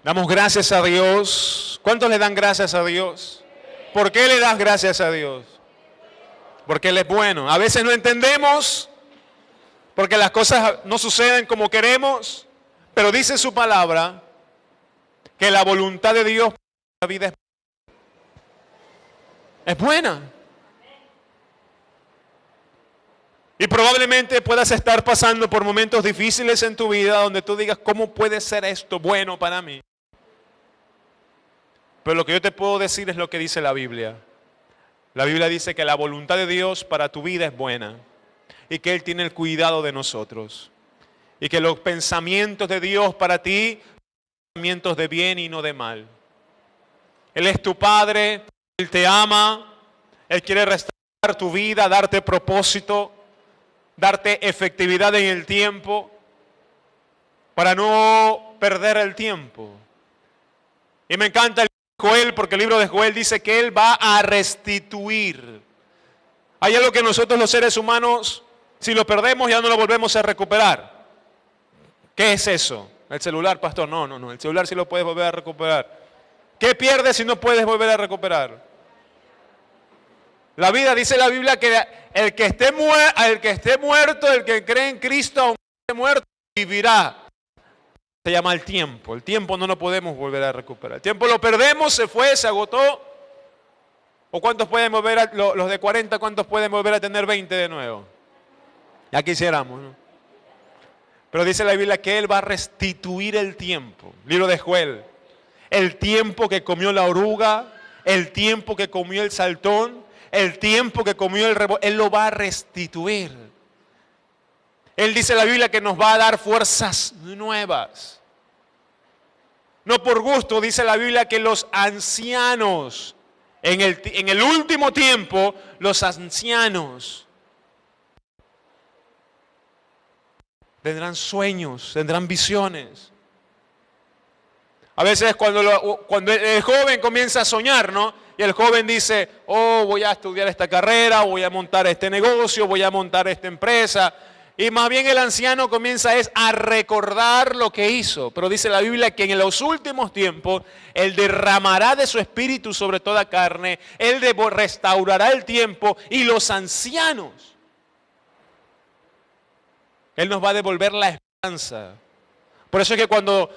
Damos gracias a Dios. ¿Cuántos le dan gracias a Dios? ¿Por qué le das gracias a Dios? Porque Él es bueno. A veces no entendemos, porque las cosas no suceden como queremos, pero dice su palabra que la voluntad de Dios para la vida es buena. Y probablemente puedas estar pasando por momentos difíciles en tu vida donde tú digas, ¿cómo puede ser esto bueno para mí? Pero lo que yo te puedo decir es lo que dice la Biblia. La Biblia dice que la voluntad de Dios para tu vida es buena y que Él tiene el cuidado de nosotros. Y que los pensamientos de Dios para ti son pensamientos de bien y no de mal. Él es tu Padre, Él te ama, Él quiere restaurar tu vida, darte propósito, darte efectividad en el tiempo para no perder el tiempo. Y me encanta el Joel, porque el libro de Joel dice que Él va a restituir. Hay algo que nosotros los seres humanos, si lo perdemos ya no lo volvemos a recuperar. ¿Qué es eso? El celular, pastor. No, el celular sí lo puedes volver a recuperar. ¿Qué pierdes si no puedes volver a recuperar? La vida, dice la Biblia, que el que esté muerto, el que cree en Cristo, aunque esté muerto, vivirá. Se llama el tiempo. El tiempo no lo podemos volver a recuperar. El tiempo lo perdemos, se fue, se agotó. ¿O cuántos pueden volver a, los de 40, cuántos pueden volver a tener 20 de nuevo? Ya quisiéramos, ¿no? Pero dice la Biblia que Él va a restituir el tiempo. Libro de Joel. El tiempo que comió la oruga, el tiempo que comió el saltón, el tiempo que comió el rebo, Él lo va a restituir. Él dice la Biblia que nos va a dar fuerzas nuevas. No por gusto, dice la Biblia que los ancianos, en el último tiempo, los ancianos tendrán sueños, tendrán visiones. A veces cuando el joven comienza a soñar, ¿no? Y el joven dice, oh, voy a estudiar esta carrera, voy a montar este negocio, voy a montar esta empresa. Y más bien el anciano comienza a recordar lo que hizo. Pero dice la Biblia que en los últimos tiempos Él derramará de su espíritu sobre toda carne. Él restaurará el tiempo y los ancianos. Él nos va a devolver la esperanza. Por eso es que cuando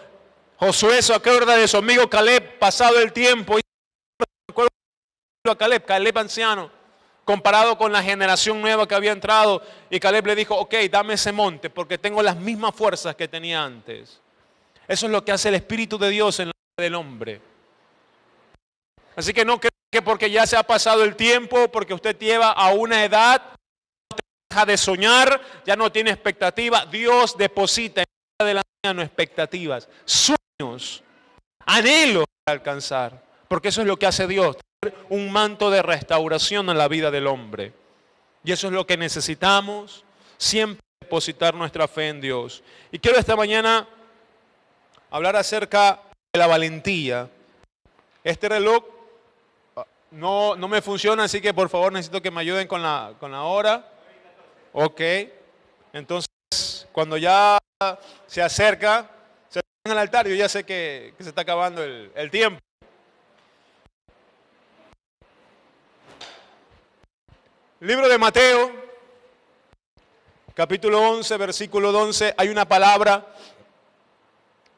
Josué se acuerda de su amigo Caleb, pasado el tiempo, y recuerdo a Caleb anciano, comparado con la generación nueva que había entrado, y Caleb le dijo, ok, dame ese monte, porque tengo las mismas fuerzas que tenía antes. Eso es lo que hace el Espíritu de Dios en la vida del hombre. Así que no creo que porque ya se ha pasado el tiempo, porque usted lleva a una edad, deja de soñar, ya no tiene expectativa. Dios deposita en la vida del anciano expectativas, sueños, anhelos para alcanzar, porque eso es lo que hace Dios. Un manto de restauración en la vida del hombre. Y eso es lo que necesitamos, siempre depositar nuestra fe en Dios. Y quiero esta mañana hablar acerca de la valentía. Este reloj no me funciona, así que por favor necesito que me ayuden con la hora. Ok. Entonces, cuando ya se acerca al altar, yo ya sé que se está acabando el tiempo. Libro de Mateo, capítulo 11, versículo 11, hay una palabra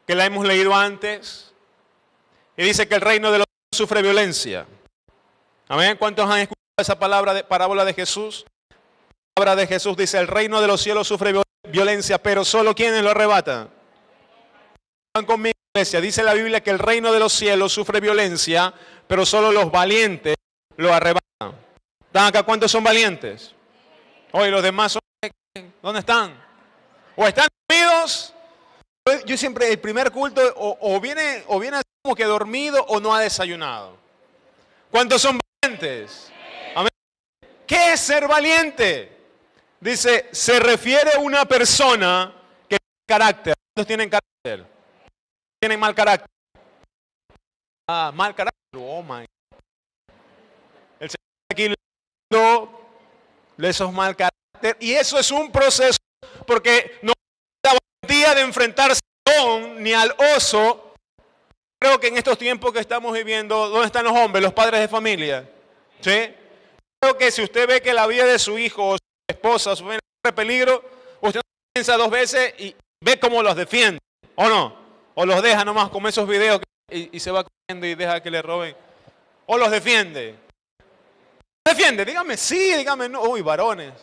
que la hemos leído antes y dice que el reino de los cielos sufre violencia. Amén. ¿Cuántos han escuchado esa parábola de Jesús? La palabra de Jesús dice, el reino de los cielos sufre violencia, pero solo ¿quiénes lo arrebatan? Van conmigo, iglesia. Dice la Biblia que el reino de los cielos sufre violencia, pero solo los valientes lo arrebatan. ¿Están acá? ¿Cuántos son valientes? Hoy los demás son... ¿Dónde están? ¿O están dormidos? Yo siempre, el primer culto, o viene así como que dormido o no ha desayunado. ¿Cuántos son valientes? Amén. ¿Qué es ser valiente? Dice, se refiere a una persona que tiene carácter. ¿Cuántos tienen carácter? ¿Tienen mal carácter? Mal carácter. Oh my. El Señor aquí de esos mal carácter, y eso es un proceso, porque no hay la valentía de enfrentarse al león ni al oso Creo que en estos tiempos que estamos viviendo, ¿dónde están los hombres, los padres de familia? ¿Sí? Creo que si usted ve que la vida de su hijo o su esposa o su familia corre peligro, usted no piensa dos veces y ve cómo los defiende, ¿o no? O los deja nomás como esos videos y se va corriendo y deja que le roben. O los defiende. ¿Defiende? Dígame sí, dígame no. Uy, varones.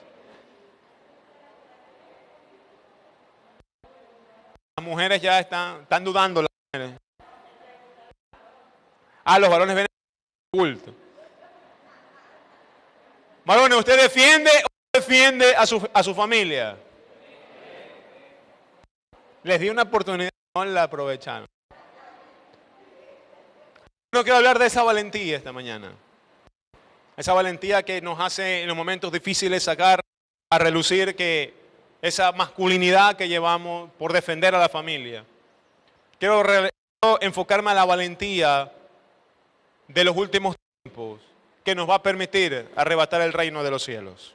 Las mujeres ya están dudando. Las mujeres. Los varones ven el culto. Varones, ¿usted defiende o defiende a su familia? Les di una oportunidad, no la aprovecharon. No quiero hablar de esa valentía esta mañana. Esa valentía que nos hace en los momentos difíciles sacar a relucir que esa masculinidad que llevamos por defender a la familia. Quiero enfocarme a la valentía de los últimos tiempos que nos va a permitir arrebatar el reino de los cielos.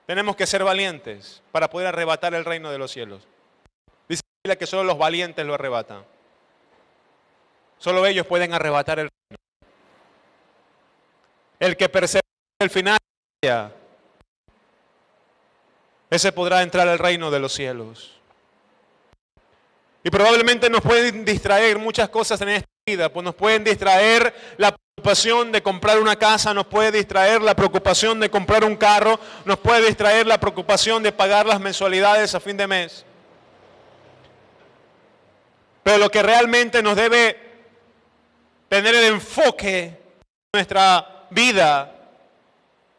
Tenemos que ser valientes para poder arrebatar el reino de los cielos. Dice la Biblia que solo los valientes lo arrebatan. Solo ellos pueden arrebatar el reino. El que persevera hasta el final, ese podrá entrar al reino de los cielos. Y probablemente nos pueden distraer muchas cosas en esta vida, pues nos pueden distraer la preocupación de comprar una casa, nos puede distraer la preocupación de comprar un carro, nos puede distraer la preocupación de pagar las mensualidades a fin de mes. Pero lo que realmente nos debe tener el enfoque en nuestra vida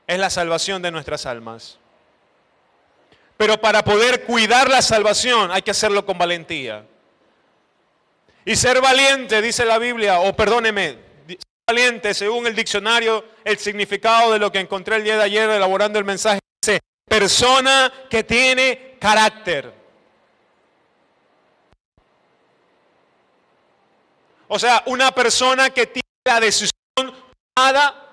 es la salvación de nuestras almas. Pero para poder cuidar la salvación hay que hacerlo con valentía. Y ser valiente, dice la Biblia, o perdóneme, ser valiente, según el diccionario, el significado de lo que encontré el día de ayer elaborando el mensaje, dice, persona que tiene carácter. O sea, una persona que tiene la decisión tomada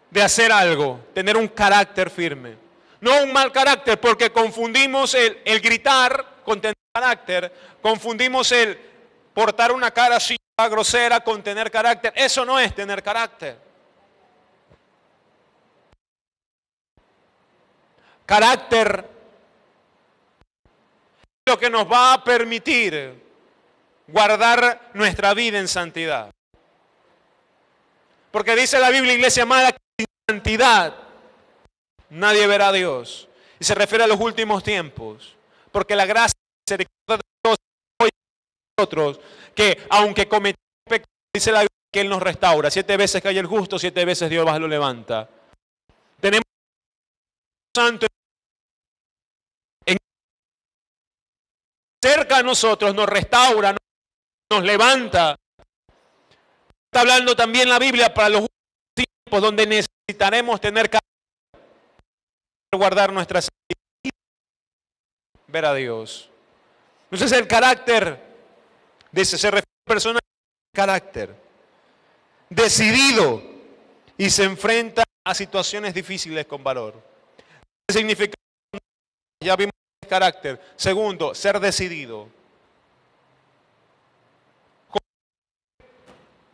de hacer algo, tener un carácter firme. No un mal carácter, porque confundimos el gritar con tener carácter, confundimos el portar una cara así grosera con tener carácter. Eso no es tener carácter. Carácter es lo que nos va a permitir guardar nuestra vida en santidad. Porque dice la Biblia, iglesia amada, que sin santidad nadie verá a Dios. Y se refiere a los últimos tiempos. Porque la gracia y misericordia de Dios hoy en nosotros, que aunque cometamos pecado, dice la Biblia que Él nos restaura. 7 veces cae el justo, 7 veces Dios lo levanta. Tenemos un santo cerca a nosotros, nos restaura, nos levanta. Está hablando también la Biblia para los tiempos donde necesitaremos tener carácter para guardar nuestra santidad, ver a Dios. Entonces el carácter, dice, se refiere a personas con carácter, decidido y se enfrenta a situaciones difíciles con valor. ¿Qué significa? Ya vimos el carácter. Segundo, ser decidido.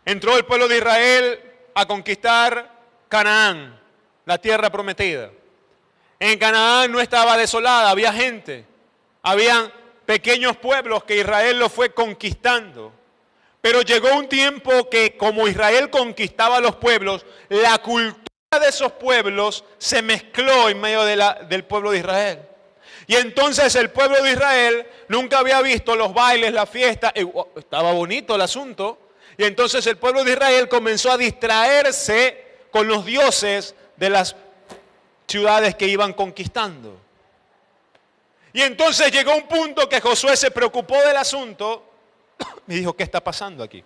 Entró el pueblo de Israel a conquistar Canaán, la tierra prometida. En Canaán no estaba desolada, había gente. Habían pequeños pueblos que Israel los fue conquistando. Pero llegó un tiempo que como Israel conquistaba los pueblos, la cultura de esos pueblos se mezcló en medio del pueblo de Israel. Y entonces el pueblo de Israel nunca había visto los bailes, la fiesta. Estaba bonito el asunto. Y entonces el pueblo de Israel comenzó a distraerse con los dioses de las ciudades que iban conquistando. Y entonces llegó un punto que Josué se preocupó del asunto y dijo, ¿qué está pasando aquí?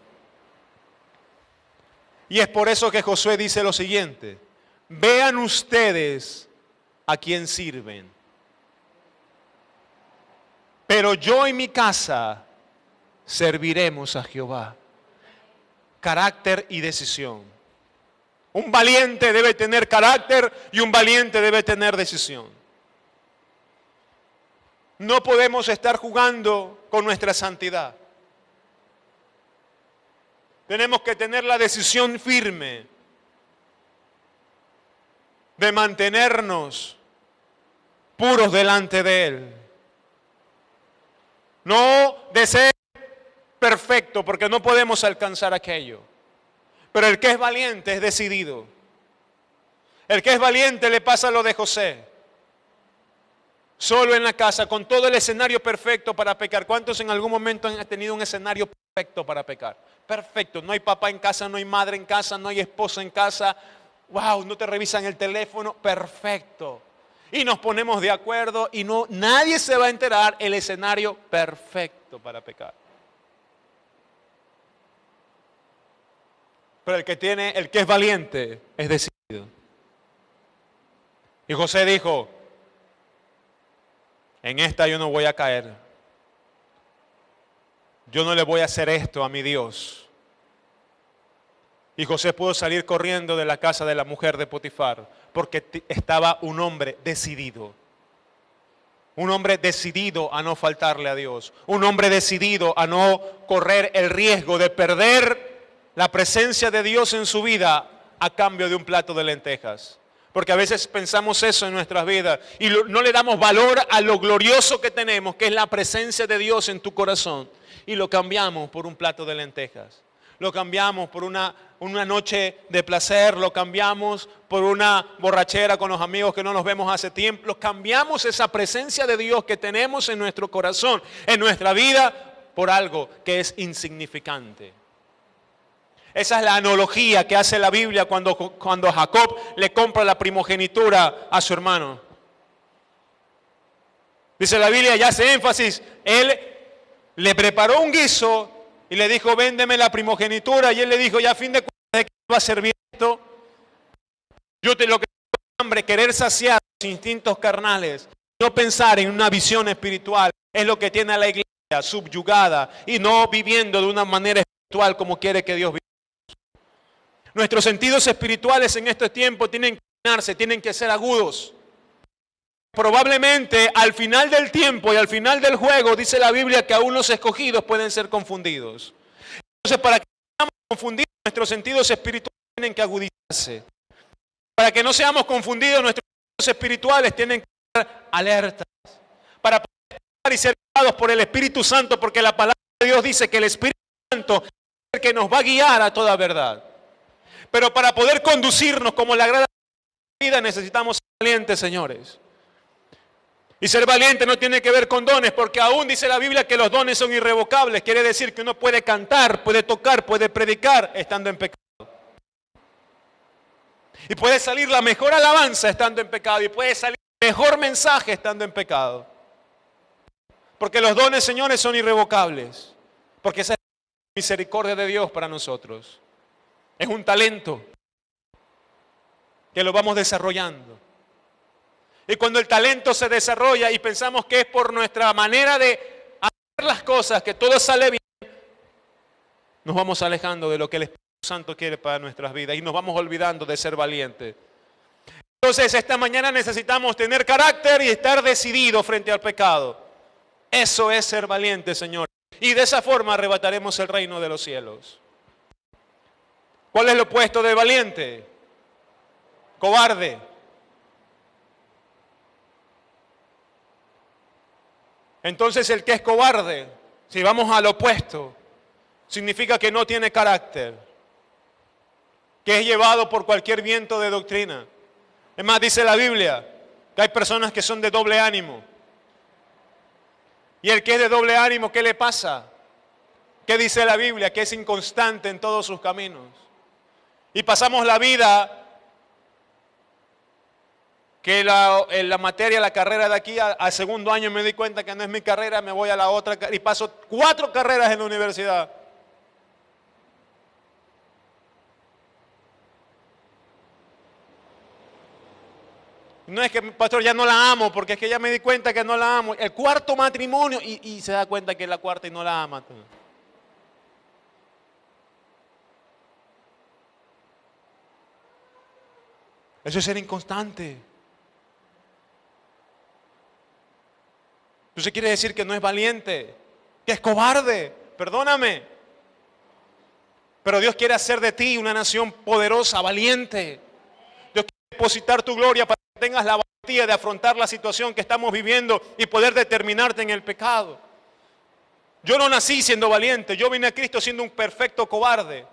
Y es por eso que Josué dice lo siguiente: vean ustedes a quién sirven, pero yo y mi casa serviremos a Jehová. Carácter y decisión. Un valiente debe tener carácter y un valiente debe tener decisión. No podemos estar jugando con nuestra santidad. Tenemos que tener la decisión firme de mantenernos puros delante de Él. No de ser perfecto, porque no podemos alcanzar aquello. Pero el que es valiente es decidido. El que es valiente le pasa lo de José. Solo en la casa, con todo el escenario perfecto para pecar. ¿Cuántos en algún momento han tenido un escenario perfecto para pecar? Perfecto, no hay papá en casa, no hay madre en casa, no hay esposa en casa. Wow, no te revisan el teléfono, perfecto. Y nos ponemos de acuerdo y nadie se va a enterar, el escenario perfecto para pecar. Pero el que es valiente es decidido. Y José dijo, en esta yo no voy a caer. Yo no le voy a hacer esto a mi Dios. Y José pudo salir corriendo de la casa de la mujer de Potifar, porque estaba un hombre decidido. Un hombre decidido a no faltarle a Dios. Un hombre decidido a no correr el riesgo de perder la presencia de Dios en su vida a cambio de un plato de lentejas. Porque a veces pensamos eso en nuestras vidas y no le damos valor a lo glorioso que tenemos, que es la presencia de Dios en tu corazón. Y lo cambiamos por un plato de lentejas. Lo cambiamos por una noche de placer, lo cambiamos por una borrachera con los amigos que no nos vemos hace tiempo. Lo cambiamos esa presencia de Dios que tenemos en nuestro corazón, en nuestra vida, por algo que es insignificante. Esa es la analogía que hace la Biblia cuando Jacob le compra la primogenitura a su hermano. Dice la Biblia y hace énfasis, él le preparó un guiso y le dijo, véndeme la primogenitura. Y él le dijo, ya a fin de cuentas, ¿de qué va a servir esto? Lo que tengo hambre, querer saciar los instintos carnales, no pensar en una visión espiritual, es lo que tiene a la iglesia subyugada y no viviendo de una manera espiritual como quiere que Dios viva. Nuestros sentidos espirituales en este tiempo tienen que llenarse, tienen que ser agudos. Probablemente al final del tiempo y al final del juego dice la Biblia que aún los escogidos pueden ser confundidos. Entonces, para que no seamos confundidos, nuestros sentidos espirituales tienen que agudizarse. Para que no seamos confundidos, nuestros sentidos espirituales tienen que estar alertas. Para poder estar y ser guiados por el Espíritu Santo, porque la palabra de Dios dice que el Espíritu Santo es el que nos va a guiar a toda verdad. Pero para poder conducirnos como le agrada a la vida necesitamos ser valientes, señores. Y ser valiente no tiene que ver con dones, porque aún dice la Biblia que los dones son irrevocables. Quiere decir que uno puede cantar, puede tocar, puede predicar estando en pecado. Y puede salir la mejor alabanza estando en pecado. Y puede salir el mejor mensaje estando en pecado. Porque los dones, señores, son irrevocables. Porque esa es la misericordia de Dios para nosotros. Es un talento que lo vamos desarrollando. Y cuando el talento se desarrolla y pensamos que es por nuestra manera de hacer las cosas que todo sale bien, nos vamos alejando de lo que el Espíritu Santo quiere para nuestras vidas y nos vamos olvidando de ser valientes. Entonces, esta mañana necesitamos tener carácter y estar decididos frente al pecado. Eso es ser valiente, Señor. Y de esa forma arrebataremos el reino de los cielos. ¿Cuál es lo opuesto de valiente? Cobarde. Entonces el que es cobarde, si vamos al opuesto, significa que no tiene carácter, que es llevado por cualquier viento de doctrina. Es más, dice la Biblia que hay personas que son de doble ánimo. Y el que es de doble ánimo, ¿qué le pasa? ¿Qué dice la Biblia? Que es inconstante en todos sus caminos. Y pasamos la vida que la materia, la carrera de aquí al segundo año me di cuenta que no es mi carrera, me voy a la otra y paso 4 carreras en la universidad. No es que, pastor, ya no la amo, porque es que ya me di cuenta que no la amo. El 4.º matrimonio y se da cuenta que es la 4ª y no la ama. Eso es ser inconstante. Eso quiere decir que no es valiente, que es cobarde. Perdóname. Pero Dios quiere hacer de ti una nación poderosa, valiente. Dios quiere depositar tu gloria para que tengas la valentía de afrontar la situación que estamos viviendo y poder determinarte en el pecado. Yo no nací siendo valiente, yo vine a Cristo siendo un perfecto cobarde.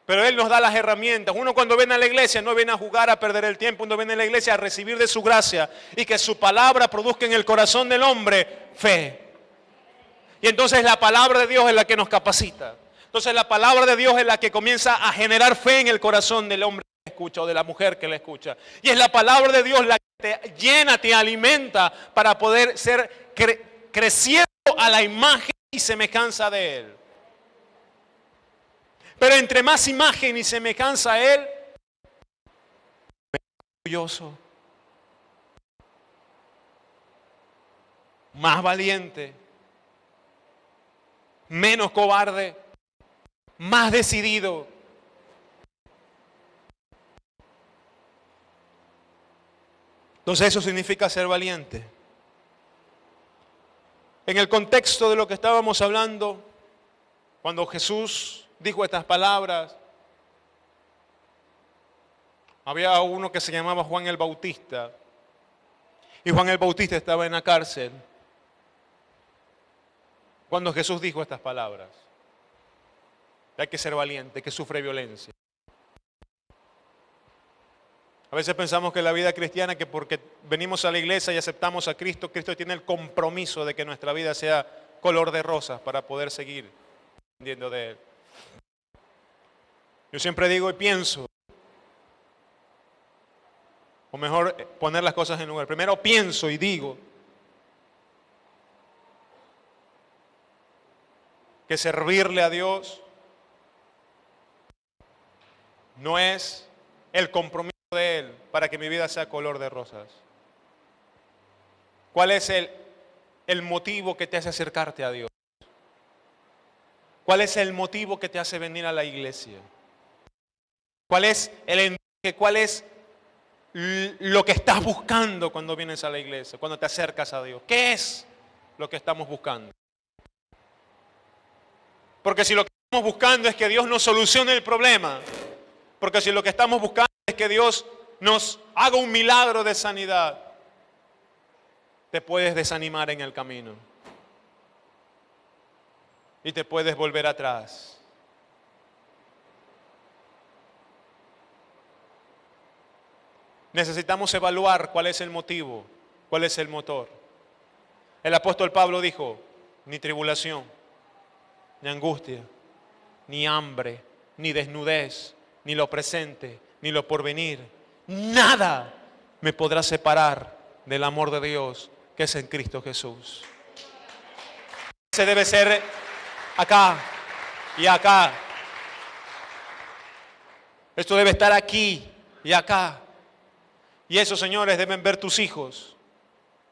Pero Él nos da las herramientas. Uno cuando viene a la iglesia no viene a jugar, a perder el tiempo. Uno viene a la iglesia a recibir de su gracia y que su palabra produzca en el corazón del hombre fe. Y entonces la palabra de Dios es la que nos capacita. Entonces la palabra de Dios es la que comienza a generar fe en el corazón del hombre que escucha o de la mujer que le escucha. Y es la palabra de Dios la que te llena, te alimenta para poder ser creciendo a la imagen y semejanza de Él. Pero entre más imagen y semejanza a Él, más orgulloso, más valiente, menos cobarde, más decidido. Entonces eso significa ser valiente. En el contexto de lo que estábamos hablando, cuando Jesús dijo estas palabras, había uno que se llamaba Juan el Bautista, y Juan el Bautista estaba en la cárcel cuando Jesús dijo estas palabras. Hay que ser valiente, que sufre violencia. A veces pensamos que la vida cristiana, que porque venimos a la iglesia y aceptamos a Cristo, Cristo tiene el compromiso de que nuestra vida sea color de rosas para poder seguir dependiendo de Él. Yo siempre digo y pienso, o mejor poner las cosas en lugar. Primero pienso y digo que servirle a Dios no es el compromiso de Él para que mi vida sea color de rosas. ¿Cuál es el motivo que te hace acercarte a Dios? ¿Cuál es el motivo que te hace venir a la iglesia? ¿Cuál es el enfoque? ¿Cuál es lo que estás buscando cuando vienes a la iglesia, cuando te acercas a Dios? ¿Qué es lo que estamos buscando? Porque si lo que estamos buscando es que Dios nos solucione el problema, porque si lo que estamos buscando es que Dios nos haga un milagro de sanidad, te puedes desanimar en el camino y te puedes volver atrás. Necesitamos evaluar cuál es el motivo, cuál es el motor. El apóstol Pablo dijo, ni tribulación, ni angustia, ni hambre, ni desnudez, ni lo presente, ni lo porvenir. Nada me podrá separar del amor de Dios que es en Cristo Jesús. Ese debe ser acá y acá. Esto debe estar aquí y acá. Y eso, señores, deben ver tus hijos,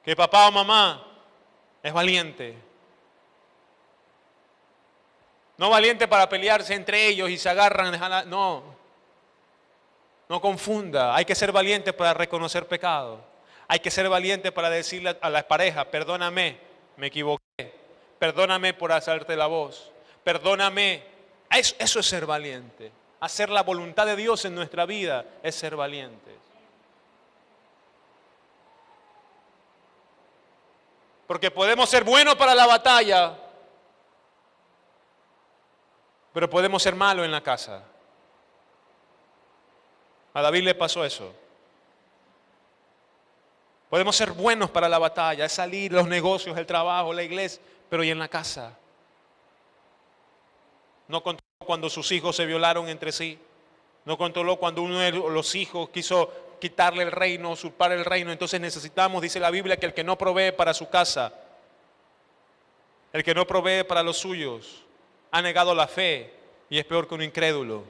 que papá o mamá es valiente. No valiente para pelearse entre ellos y se agarran, no confunda. Hay que ser valiente para reconocer pecado. Hay que ser valiente para decirle a la pareja, perdóname, me equivoqué. Perdóname por hacerte la voz. Perdóname. Eso es ser valiente. Hacer la voluntad de Dios en nuestra vida es ser valientes. Porque podemos ser buenos para la batalla, pero podemos ser malos en la casa. A David le pasó eso. Podemos ser buenos para la batalla, es salir, los negocios, el trabajo, la iglesia, pero ¿y en la casa? No controló cuando sus hijos se violaron entre sí. No controló cuando uno de los hijos quiso quitarle el reino, usurpar el reino. Entonces necesitamos, dice la Biblia, que el que no provee para su casa, el que no provee para los suyos, ha negado la fe y es peor que un incrédulo.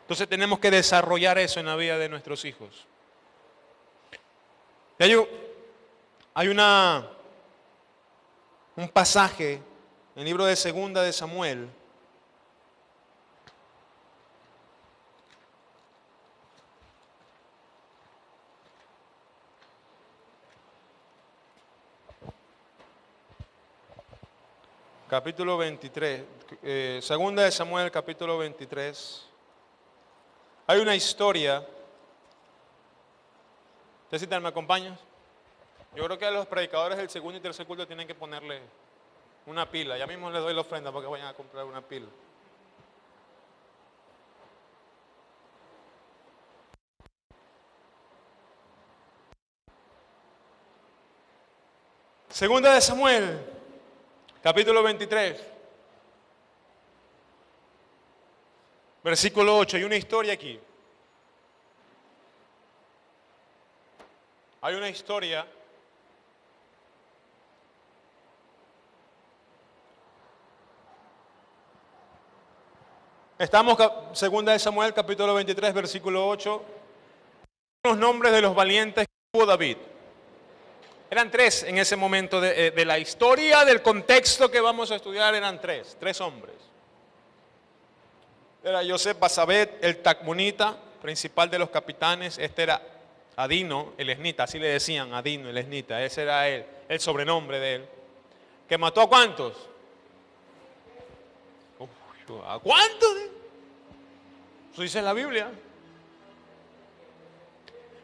Entonces tenemos que desarrollar eso en la vida de nuestros hijos. Hay un pasaje en el libro de Segunda de Samuel, capítulo 23, segunda de Samuel, capítulo 23. Hay una historia. ¿Me acompañas? Yo creo que a los predicadores del segundo y tercer culto tienen que ponerle una pila. Ya mismo les doy la ofrenda para que vayan a comprar una pila. Segunda de Samuel, capítulo 23, versículo 8. Hay una historia aquí. Hay una historia. Estamos, segunda de Samuel, capítulo 23, versículo 8. Los nombres de los valientes que tuvo David. Eran tres en ese momento de la historia, del contexto que vamos a estudiar, eran tres hombres. Era José Basabet, el Tacmonita, principal de los capitanes. Este era Adino, el esnita, así le decían, Adino, el esnita. Ese era él, el sobrenombre de él. ¿Que mató a cuántos? ¿A cuántos? Eso dice en la Biblia.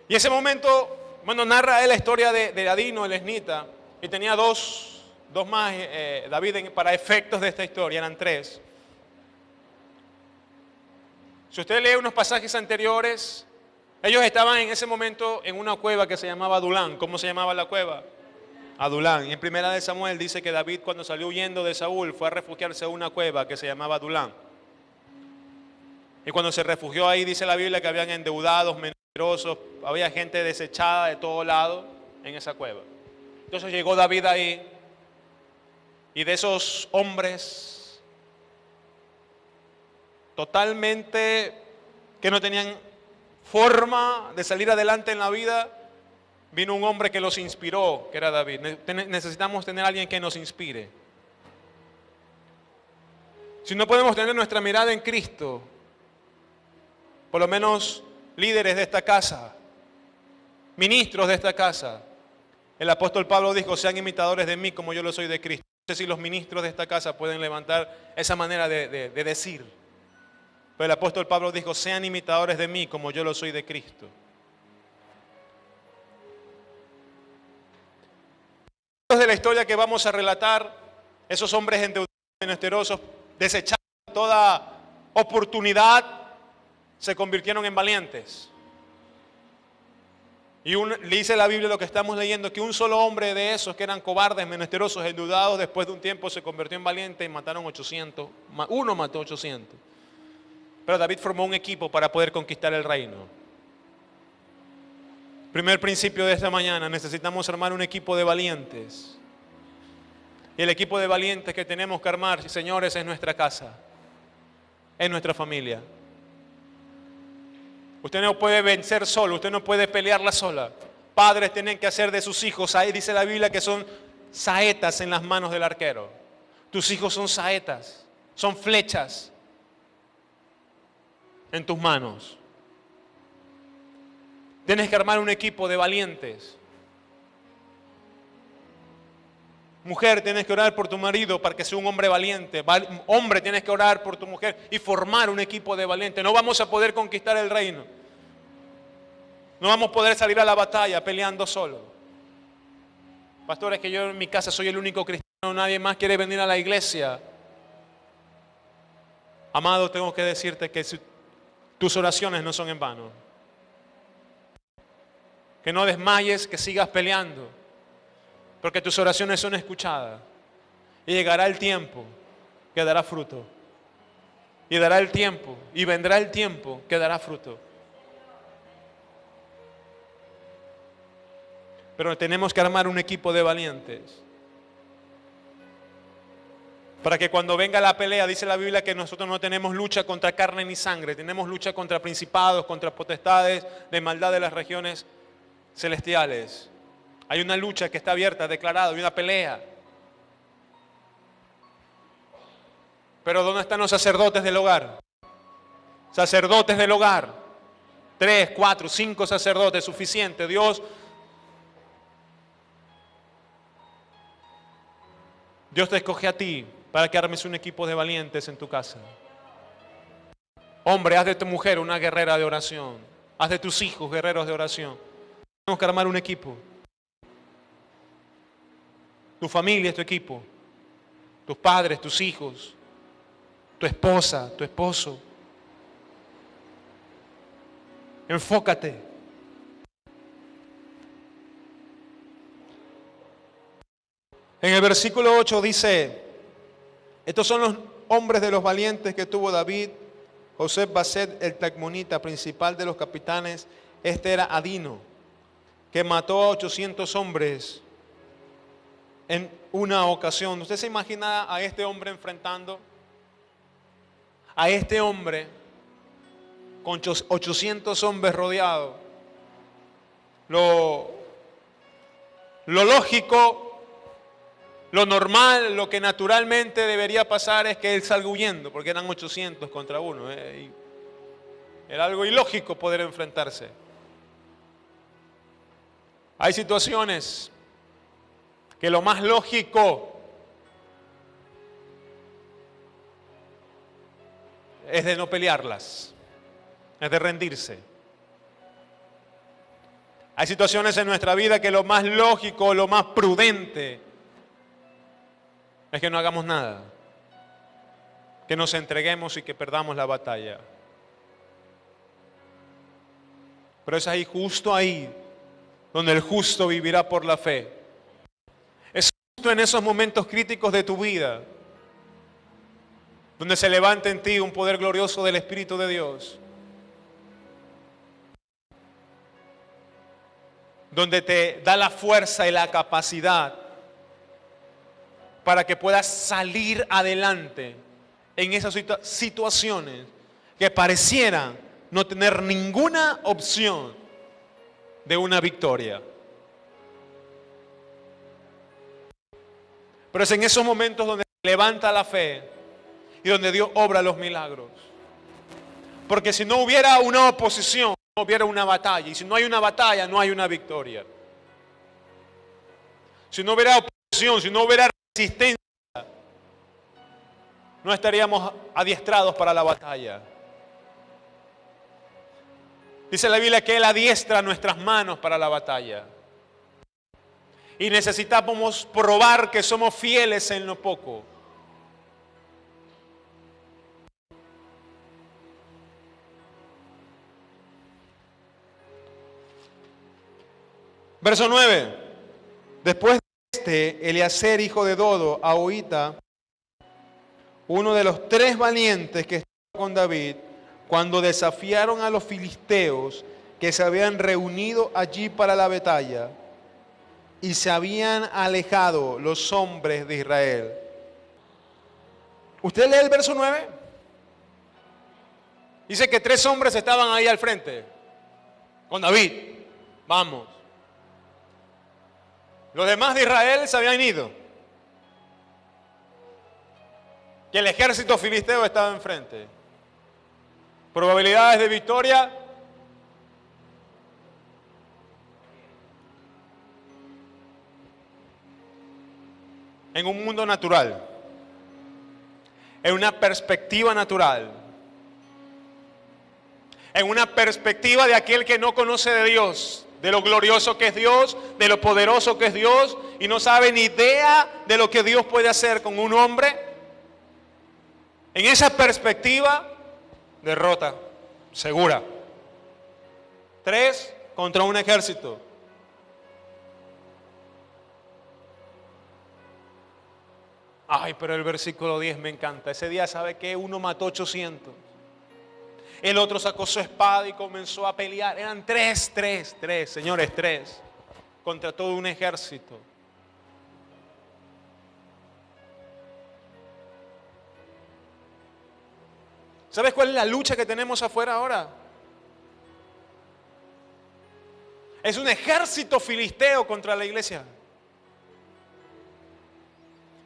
Y ese momento, bueno, narra él la historia de Adino, el esnita, y tenía dos más, David, para efectos de esta historia, eran tres. Si usted lee unos pasajes anteriores, ellos estaban en ese momento en una cueva que se llamaba Adulán. ¿Cómo se llamaba la cueva? Adulán. Y en primera de Samuel dice que David, cuando salió huyendo de Saúl, fue a refugiarse en una cueva que se llamaba Adulán. Y cuando se refugió ahí, dice la Biblia que habían endeudados, mentirosos, había gente desechada de todo lado en esa cueva. Entonces llegó David ahí, y de esos hombres totalmente que no tenían forma de salir adelante en la vida, vino un hombre que los inspiró, que era David. Necesitamos tener a alguien que nos inspire. Si no podemos tener nuestra mirada en Cristo, por lo menos líderes de esta casa, ministros de esta casa, el apóstol Pablo dijo: sean imitadores de mí como yo lo soy de Cristo. No sé si los ministros de esta casa pueden levantar esa manera de decir. Pero el apóstol Pablo dijo: sean imitadores de mí como yo lo soy de Cristo. De la historia que vamos a relatar, esos hombres endeudados y menesterosos, desechados toda oportunidad, se convirtieron en valientes. Y dice la Biblia, lo que estamos leyendo, que un solo hombre de esos que eran cobardes, menesterosos, endeudados, después de un tiempo se convirtió en valiente y mataron 800. Uno mató 800. Pero David formó un equipo para poder conquistar el reino. Primer principio de esta mañana: necesitamos armar un equipo de valientes. Y el equipo de valientes que tenemos que armar, señores, es nuestra casa, es nuestra familia. Usted no puede vencer solo, usted no puede pelearla sola. Padres tienen que hacer de sus hijos, ahí dice la Biblia que son saetas en las manos del arquero. Tus hijos son saetas, son flechas en tus manos. Tienes que armar un equipo de valientes. Mujer, tienes que orar por tu marido para que sea un hombre valiente. Hombre, tienes que orar por tu mujer y formar un equipo de valientes. No vamos a poder conquistar el reino. No vamos a poder salir a la batalla peleando solo. Pastor, es que yo en mi casa soy el único cristiano, nadie más quiere venir a la iglesia. Amado, tengo que decirte que tus oraciones no son en vano. Que no desmayes, que sigas peleando, porque tus oraciones son escuchadas. Y llegará el tiempo que dará fruto. Y dará el tiempo, y vendrá el tiempo que dará fruto. Pero tenemos que armar un equipo de valientes. Para que cuando venga la pelea, dice la Biblia que nosotros no tenemos lucha contra carne ni sangre. Tenemos lucha contra principados, contra potestades de maldad de las regiones celestiales. Hay una lucha que está abierta, declarada, hay una pelea. Pero ¿dónde están los sacerdotes del hogar? Sacerdotes del hogar. 3, 4, 5 sacerdotes, suficiente. Dios te escoge a ti para que armes un equipo de valientes en tu casa. Hombre, haz de tu mujer una guerrera de oración. Haz de tus hijos guerreros de oración. Tenemos que armar un equipo. Tu familia es tu equipo. Tus padres, tus hijos, tu esposa, tu esposo. Enfócate. En el versículo 8 dice, estos son los hombres de los valientes que tuvo David. José Baset, el tacmonita, principal de los capitanes. Este era Adino, que mató a 800 hombres en una ocasión. ¿Usted se imagina a este hombre enfrentando? A este hombre con 800 hombres rodeados. Lo lógico, lo normal, lo que naturalmente debería pasar es que él salga huyendo, porque eran 800 contra uno. Era algo ilógico poder enfrentarse. Hay situaciones que lo más lógico es de no pelearlas, es de rendirse. Hay situaciones en nuestra vida que lo más lógico, lo más prudente es que no hagamos nada, que nos entreguemos y que perdamos la batalla. Pero es ahí, justo ahí, donde el justo vivirá por la fe. Es justo en esos momentos críticos de tu vida donde se levanta en ti un poder glorioso del Espíritu de Dios, donde te da la fuerza y la capacidad para que puedas salir adelante en esas situaciones que parecieran no tener ninguna opción de una victoria. Pero es en esos momentos donde se levanta la fe y donde Dios obra los milagros. Porque si no hubiera una oposición, no hubiera una batalla. Y si no hay una batalla, no hay una victoria. Si no hubiera oposición, si no hubiera resistencia, no estaríamos adiestrados para la batalla. Dice la Biblia que Él adiestra nuestras manos para la batalla. Y necesitamos probar que somos fieles en lo poco. Verso 9. Después de Eliezer, hijo de Dodo, Ahohita, uno de los 3 valientes que estaban con David, cuando desafiaron a los filisteos que se habían reunido allí para la batalla y se habían alejado los hombres de Israel. ¿Usted lee el verso 9? Dice que 3 hombres estaban ahí al frente con David. Vamos. Los demás de Israel se habían ido. Que el ejército filisteo estaba enfrente. Probabilidades de victoria. En un mundo natural. En una perspectiva natural. En una perspectiva de aquel que no conoce de Dios. De lo glorioso que es Dios, de lo poderoso que es Dios, y no sabe ni idea de lo que Dios puede hacer con un hombre. En esa perspectiva, derrota segura. 3 contra un ejército. Ay, pero el versículo 10 me encanta. Ese día, ¿sabe qué? Uno mató 800. El otro sacó su espada y comenzó a pelear. Eran 3, señores, 3 contra todo un ejército. ¿Sabes cuál es la lucha que tenemos afuera ahora? Es un ejército filisteo contra la iglesia.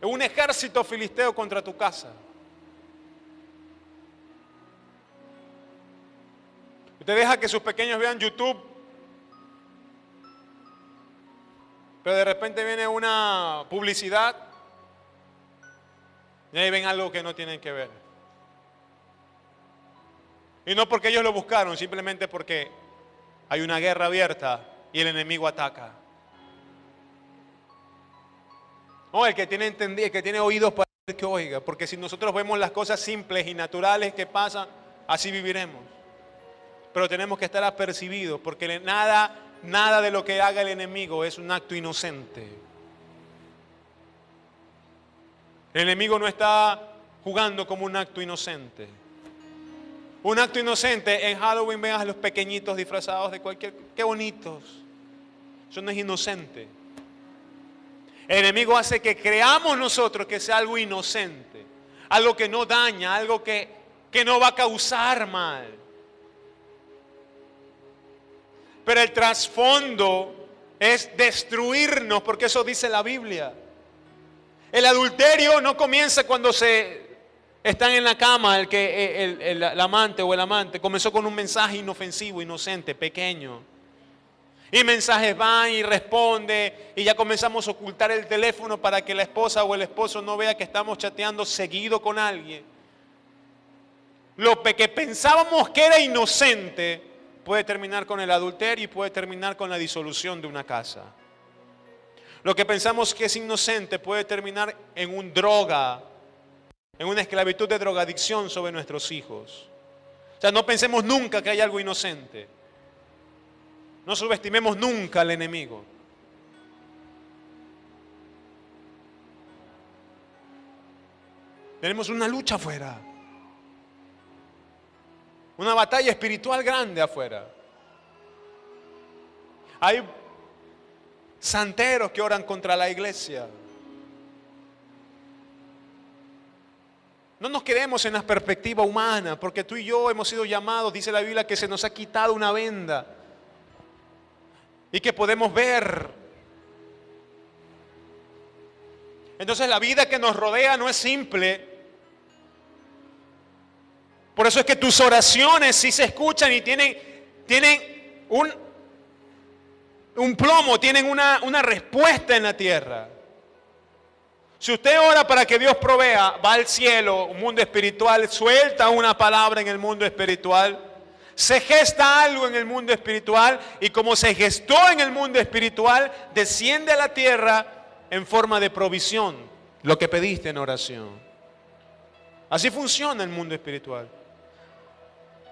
Es un ejército filisteo contra tu casa. Usted deja que sus pequeños vean YouTube, pero de repente viene una publicidad Y ahí ven algo que no tienen que ver. Y no porque ellos lo buscaron, simplemente porque hay una guerra abierta y el enemigo ataca. No, el que tiene entendido, el que tiene oídos para oír, que oiga, porque si nosotros vemos las cosas simples y naturales que pasan, así viviremos. Pero tenemos que estar apercibidos, porque nada de lo que haga el enemigo es un acto inocente. El enemigo no está jugando como un acto inocente. Un acto inocente, en Halloween ven a los pequeñitos disfrazados de cualquier... ¡Qué bonitos! Eso no es inocente. El enemigo hace que creamos nosotros que sea algo inocente, algo que no daña, algo que no va a causar mal. Pero el trasfondo es destruirnos, porque eso dice la Biblia. El adulterio no comienza cuando están en la cama el amante o el amante. Comenzó con un mensaje inofensivo, inocente, pequeño. Y mensajes van y responde y ya comenzamos a ocultar el teléfono para que la esposa o el esposo no vea que estamos chateando seguido con alguien. Lo que pensábamos que era inocente puede terminar con el adulterio y puede terminar con la disolución de una casa. Lo que pensamos que es inocente puede terminar en en una esclavitud de drogadicción sobre nuestros hijos. O sea, no pensemos nunca que hay algo inocente. No subestimemos nunca al enemigo. Tenemos una lucha afuera. Una batalla espiritual grande afuera. Hay santeros que oran contra la iglesia. No nos quedemos en la perspectiva humana, porque tú y yo hemos sido llamados, dice la Biblia, que se nos ha quitado una venda y que podemos ver. Entonces la vida que nos rodea no es simple. Por eso es que tus oraciones sí se escuchan y tienen un plomo, tienen una respuesta en la tierra. Si usted ora para que Dios provea, va al cielo, un mundo espiritual, suelta una palabra en el mundo espiritual, se gesta algo en el mundo espiritual y como se gestó en el mundo espiritual, desciende a la tierra en forma de provisión, lo que pediste en oración. Así funciona el mundo espiritual.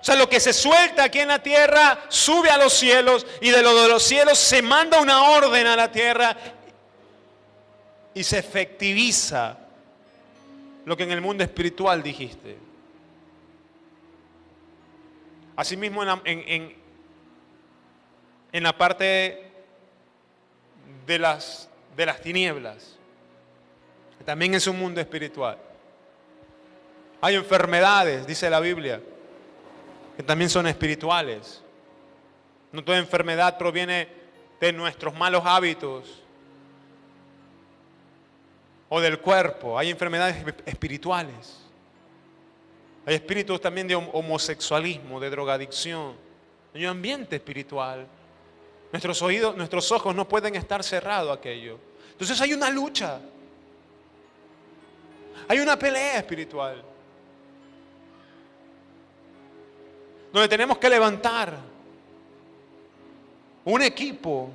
O sea, lo que se suelta aquí en la tierra sube a los cielos y de los cielos se manda una orden a la tierra y se efectiviza lo que en el mundo espiritual dijiste. Asimismo en la parte de las tinieblas, también es un mundo espiritual. Hay enfermedades, dice la Biblia, que también son espirituales. No toda enfermedad proviene de nuestros malos hábitos o del cuerpo. Hay enfermedades espirituales. Hay espíritus también de homosexualismo, de drogadicción. Hay un ambiente espiritual. Nuestros ojos no pueden estar cerrados a aquello. Entonces hay una lucha. Hay una pelea espiritual. Donde tenemos que levantar un equipo,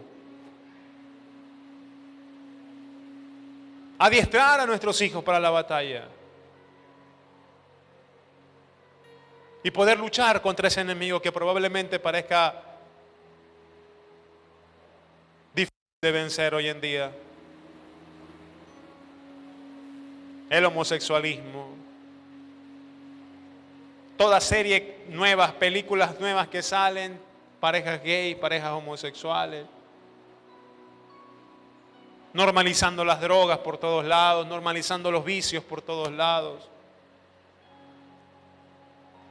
adiestrar a nuestros hijos para la batalla y poder luchar contra ese enemigo que probablemente parezca difícil de vencer hoy en día. El homosexualismo, toda serie nuevas, películas nuevas que salen, parejas gays, parejas homosexuales, normalizando las drogas por todos lados, normalizando los vicios por todos lados.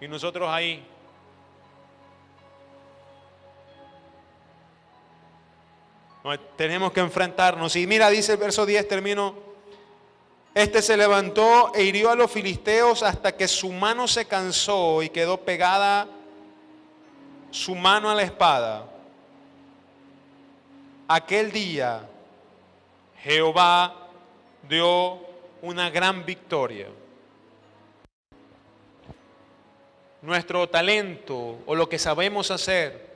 Y nosotros ahí, tenemos que enfrentarnos. Y mira, dice el verso 10, termino. Este se levantó e hirió a los filisteos hasta que su mano se cansó y quedó pegada su mano a la espada. Aquel día Jehová dio una gran victoria. nuestro talento o lo que sabemos hacer.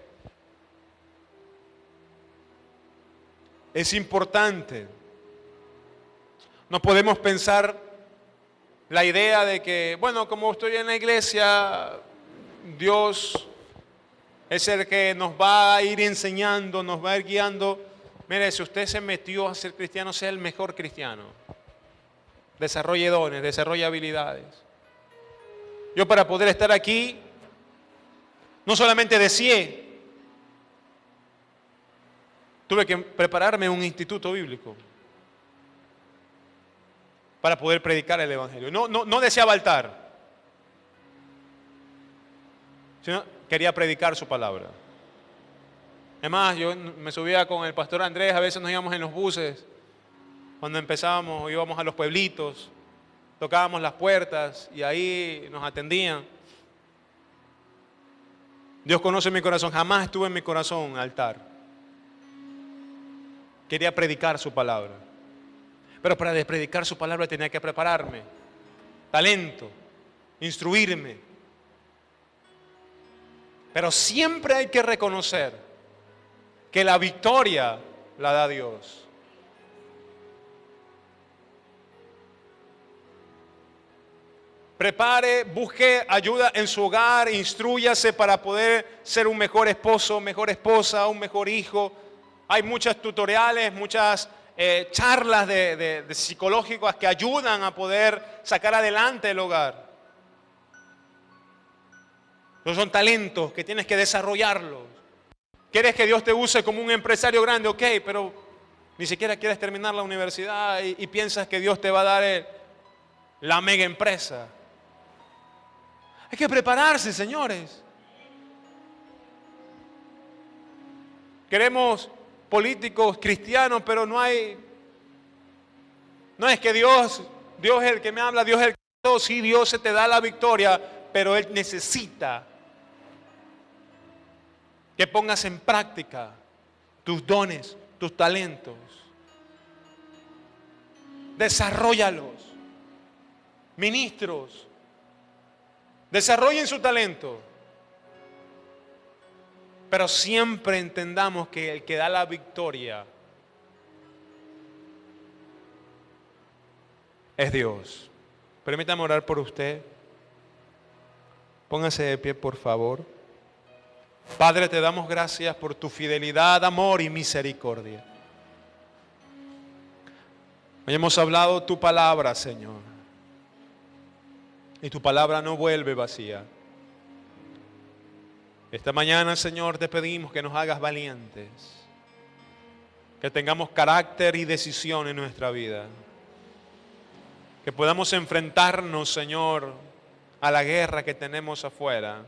Es importante. No podemos pensar la idea de que, bueno, como estoy en la iglesia, Dios es el que nos va a ir enseñando, nos va a ir guiando. Mire, si usted se metió a ser cristiano, sea el mejor cristiano. Desarrolle dones, desarrolle habilidades. Yo para poder estar aquí, no solamente deseé, tuve que prepararme en un instituto bíblico para poder predicar el Evangelio. No deseaba altar, sino quería predicar su palabra. Además, yo me subía con el pastor Andrés, a veces nos íbamos en los buses, cuando empezábamos, íbamos a los pueblitos, tocábamos las puertas y ahí nos atendían. Dios conoce mi corazón, jamás estuve en mi corazón altar. Quería predicar su palabra. Pero para predicar su palabra tenía que prepararme, talento, instruirme. Pero siempre hay que reconocer que la victoria la da Dios. Prepare, busque ayuda en su hogar, instrúyase para poder ser un mejor esposo, mejor esposa, un mejor hijo. Hay muchos tutoriales, muchas charlas de psicológicas que ayudan a poder sacar adelante el hogar. Esos son talentos que tienes que desarrollarlos. ¿Quieres que Dios te use como un empresario grande? Ok, pero ni siquiera quieres terminar la universidad y piensas que Dios te va a dar la mega empresa. Hay que prepararse, señores. Queremos políticos cristianos, pero no es que Dios es el que me habla, Dios es el que todo. Sí, Dios se te da la victoria, pero Él necesita que pongas en práctica tus dones, tus talentos. Desarróllalos. Ministros, desarrollen su talento. Pero siempre entendamos que el que da la victoria es Dios. Permítame orar por usted. Póngase de pie, por favor. Padre, te damos gracias por tu fidelidad, amor y misericordia. Hoy hemos hablado tu palabra, Señor. Y tu palabra no vuelve vacía. Esta mañana, Señor, te pedimos que nos hagas valientes. Que tengamos carácter y decisión en nuestra vida. Que podamos enfrentarnos, Señor, a la guerra que tenemos afuera.